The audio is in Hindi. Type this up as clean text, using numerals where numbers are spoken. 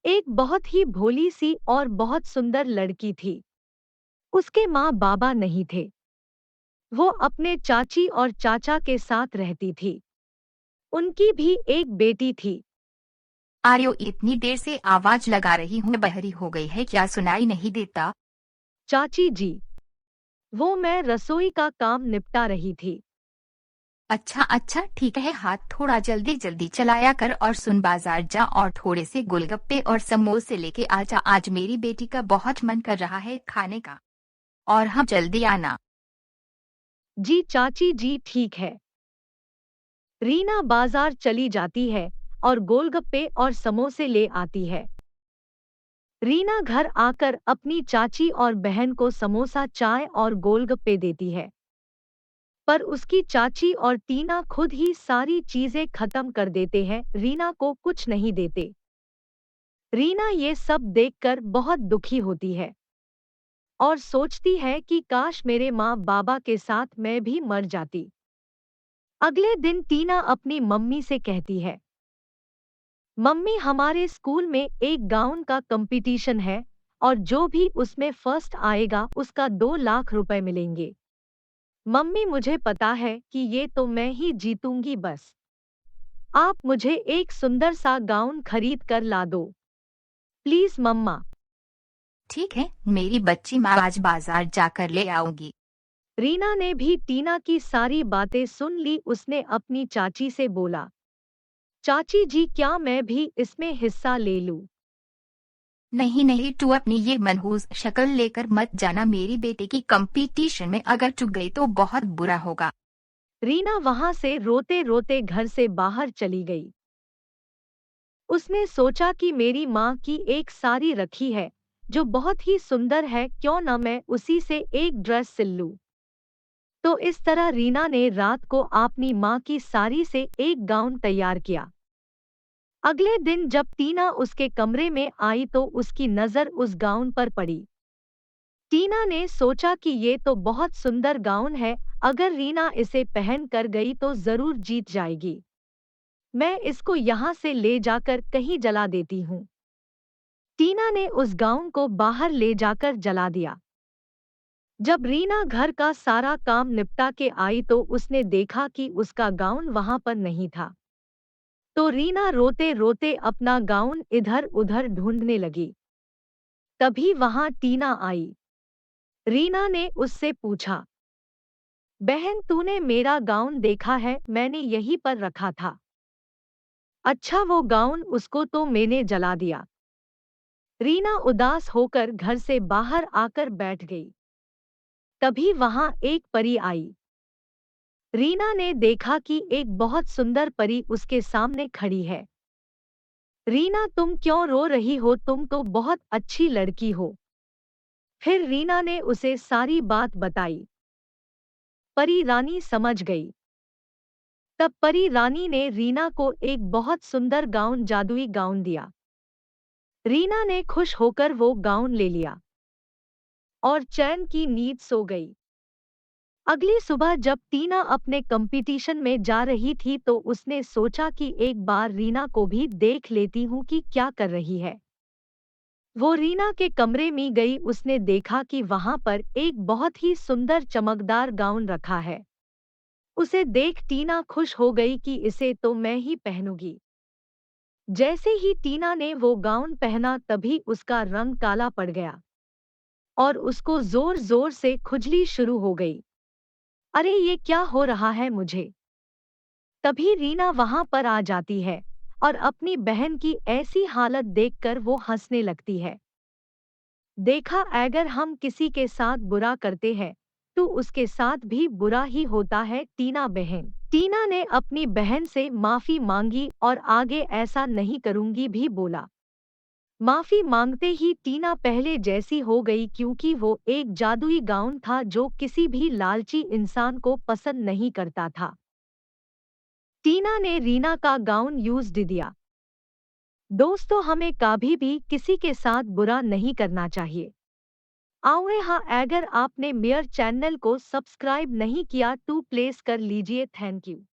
एक बहुत ही भोली सी और बहुत सुंदर लड़की थी। उसके माँ बाबा नहीं थे। वो अपने चाची और चाचा के साथ रहती थी। उनकी भी एक बेटी थी। आर्यो इतनी देर से आवाज लगा रही हूँ, बहरी हो गई है क्या, सुनाई नहीं देता? चाची जी, वो मैं रसोई का काम निपटा रही थी। अच्छा अच्छा ठीक है, हाथ थोड़ा जल्दी जल्दी चलाया कर और सुन, बाजार जा और थोड़े से गोलगप्पे और समोसे लेके आजा, आज मेरी बेटी का बहुत मन कर रहा है खाने का। और हम जल्दी आना। जी चाची जी ठीक है। रीना बाजार चली जाती है और गोलगप्पे और समोसे ले आती है। रीना घर आकर अपनी चाची और बहन को समोसा, चाय और गोलगप्पे देती है। पर उसकी चाची और टीना खुद ही सारी चीजें खत्म कर देते हैं, रीना को कुछ नहीं देते। रीना ये सब देखकर बहुत दुखी होती है और सोचती है कि काश मेरे माँ बाबा के साथ मैं भी मर जाती। अगले दिन टीना अपनी मम्मी से कहती है, मम्मी हमारे स्कूल में एक गाउन का कंपटीशन है और जो भी उसमें फर्स्ट आएगा उसका 2 लाख रुपए मिलेंगे। मम्मी मुझे पता है कि ये तो मैं ही जीतूंगी, बस आप मुझे एक सुंदर सा गाउन खरीद कर ला दो प्लीज मम्मा। ठीक है मेरी बच्ची, मैं आज बाजार जाकर ले आऊंगी। रीना ने भी टीना की सारी बातें सुन ली। उसने अपनी चाची से बोला, चाची जी क्या मैं भी इसमें हिस्सा ले लूं? नहीं नहीं, तू अपनी ये मनहूस शक्ल लेकर मत जाना, मेरी बेटे की कंपटीशन में अगर चूक गई तो बहुत बुरा होगा। रीना वहां से रोते रोते घर से बाहर चली गई। उसने सोचा कि मेरी माँ की एक साड़ी रखी है जो बहुत ही सुंदर है, क्यों न मैं उसी से एक ड्रेस सिल लूं। तो इस तरह रीना ने रात को अपनी माँ की साड़ी से एक गाउन तैयार किया। अगले दिन जब टीना उसके कमरे में आई तो उसकी नजर उस गाउन पर पड़ी। टीना ने सोचा कि ये तो बहुत सुंदर गाउन है, अगर रीना इसे पहन कर गई तो जरूर जीत जाएगी। मैं इसको यहाँ से ले जाकर कहीं जला देती हूँ। टीना ने उस गाउन को बाहर ले जाकर जला दिया। जब रीना घर का सारा काम निपटा के आई तो उसने देखा कि उसका गाउन वहां पर नहीं था। तो रीना रोते रोते अपना गाउन इधर उधर ढूंढने लगी। तभी वहां टीना आई। रीना ने उससे पूछा, बहन तूने मेरा गाउन देखा है? मैंने यहीं पर रखा था। अच्छा वो गाउन, उसको तो मैंने जला दिया। रीना उदास होकर घर से बाहर आकर बैठ गई। तभी वहां एक परी आई। रीना ने देखा कि एक बहुत सुंदर परी उसके सामने खड़ी है। रीना तुम क्यों रो रही हो? तुम तो बहुत अच्छी लड़की हो। फिर रीना ने उसे सारी बात बताई। परी रानी समझ गई। तब परी रानी ने रीना को एक बहुत सुंदर गाउन, जादुई गाउन दिया। रीना ने खुश होकर वो गाउन ले लिया और चैन की नींद सो गई। अगली सुबह जब टीना अपने कंपटीशन में जा रही थी तो उसने सोचा कि एक बार रीना को भी देख लेती हूँ कि क्या कर रही है। वो रीना के कमरे में गई। उसने देखा कि वहां पर एक बहुत ही सुंदर चमकदार गाउन रखा है। उसे देख टीना खुश हो गई कि इसे तो मैं ही पहनूंगी। जैसे ही टीना ने वो गाउन पहना तभी उसका रंग काला पड़ गया और उसको जोर जोर से खुजली शुरू हो गई। अरे ये क्या हो रहा है मुझे? तभी रीना वहां पर आ जाती है और अपनी बहन की ऐसी हालत देखकर वो हंसने लगती है। देखा, अगर हम किसी के साथ बुरा करते हैं तो उसके साथ भी बुरा ही होता है। टीना बहन। टीना ने अपनी बहन से माफी मांगी और आगे ऐसा नहीं करूंगी भी बोला। माफी मांगते ही टीना पहले जैसी हो गई, क्योंकि वो एक जादुई गाउन था जो किसी भी लालची इंसान को पसंद नहीं करता था। टीना ने रीना का गाउन यूज दिया। दोस्तों हमें कभी भी किसी के साथ बुरा नहीं करना चाहिए। आओ हाँ, अगर आपने मेरे चैनल को सब्सक्राइब नहीं किया तो प्लीज कर लीजिए। Thank you.